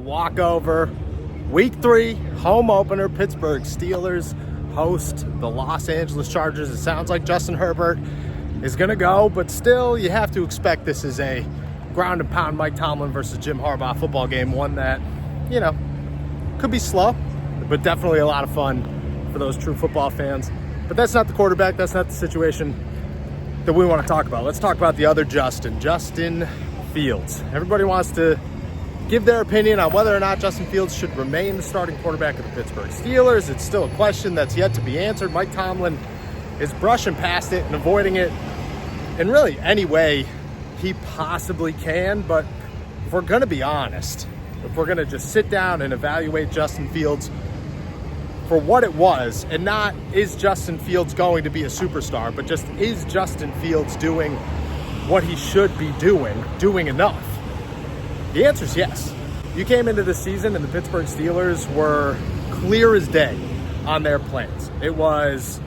walkover. Week 3, home opener, Pittsburgh Steelers host the Los Angeles Chargers. It sounds like Justin Herbert is going to go, but still you have to expect this is a ground and pound Mike Tomlin versus Jim Harbaugh football game, one that, could be slow, but definitely a lot of fun for those true football fans. But that's not the quarterback. That's not the situation that we want to talk about. Let's talk about the other Justin Fields. Everybody wants to give their opinion on whether or not Justin Fields should remain the starting quarterback of the Pittsburgh Steelers. It's still a question that's yet to be answered. Mike Tomlin is brushing past it and avoiding it in really any way he possibly can. But if we're going to be honest, if we're going to just sit down and evaluate Justin Fields for what it was, and not is Justin Fields going to be a superstar, but just is Justin Fields doing what he should be doing enough? The answer is yes. You came into the season and the Pittsburgh Steelers were clear as day on their plans. It was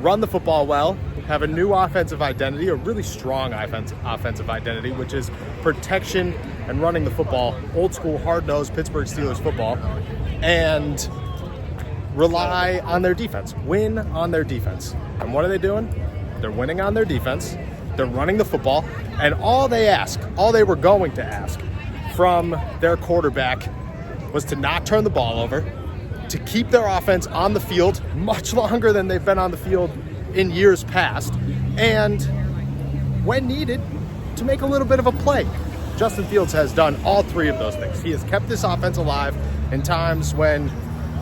run the football well, have a new offensive identity, a really strong offensive identity, which is protection and running the football, old school, hard-nosed Pittsburgh Steelers football, and rely on their defense, win on their defense. And what are they doing? They're winning on their defense. They're running the football. And all they were going to ask from their quarterback was to not turn the ball over, to keep their offense on the field much longer than they've been on the field in years past, and when needed, to make a little bit of a play. Justin Fields has done all three of those things. He has kept this offense alive in times when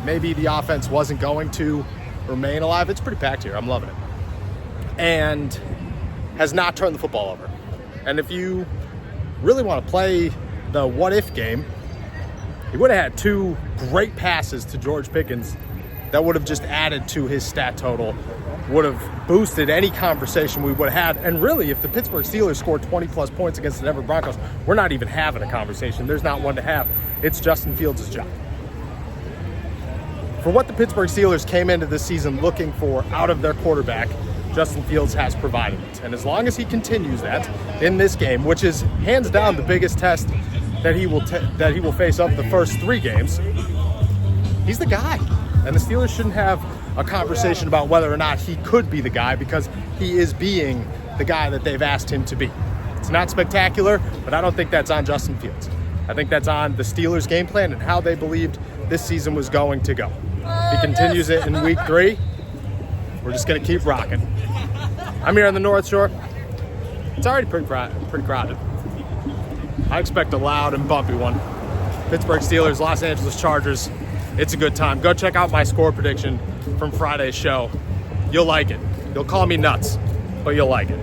maybe the offense wasn't going to remain alive. It's pretty packed here. I'm loving it. And has not turned the football over. And if you really want to play the what-if game, he would have had 2 great passes to George Pickens that would have just added to his stat total, would have boosted any conversation we would have had. And really, if the Pittsburgh Steelers scored 20-plus points against the Denver Broncos, we're not even having a conversation. There's not one to have. It's Justin Fields' job. For what the Pittsburgh Steelers came into this season looking for out of their quarterback, Justin Fields has provided it. And as long as he continues that in this game, which is hands down the biggest test that he will face over the first 3 games, he's the guy. And the Steelers shouldn't have a conversation about whether or not he could be the guy, because he is being the guy that they've asked him to be. It's not spectacular, but I don't think that's on Justin Fields. I think that's on the Steelers' game plan and how they believed this season was going to go. If he continues it in week 3, we're just going to keep rocking. I'm here on the North Shore. It's already pretty crowded. I expect a loud and bumpy one. Pittsburgh Steelers, Los Angeles Chargers. It's a good time. Go check out my score prediction from Friday's show. You'll like it. You'll call me nuts, but you'll like it.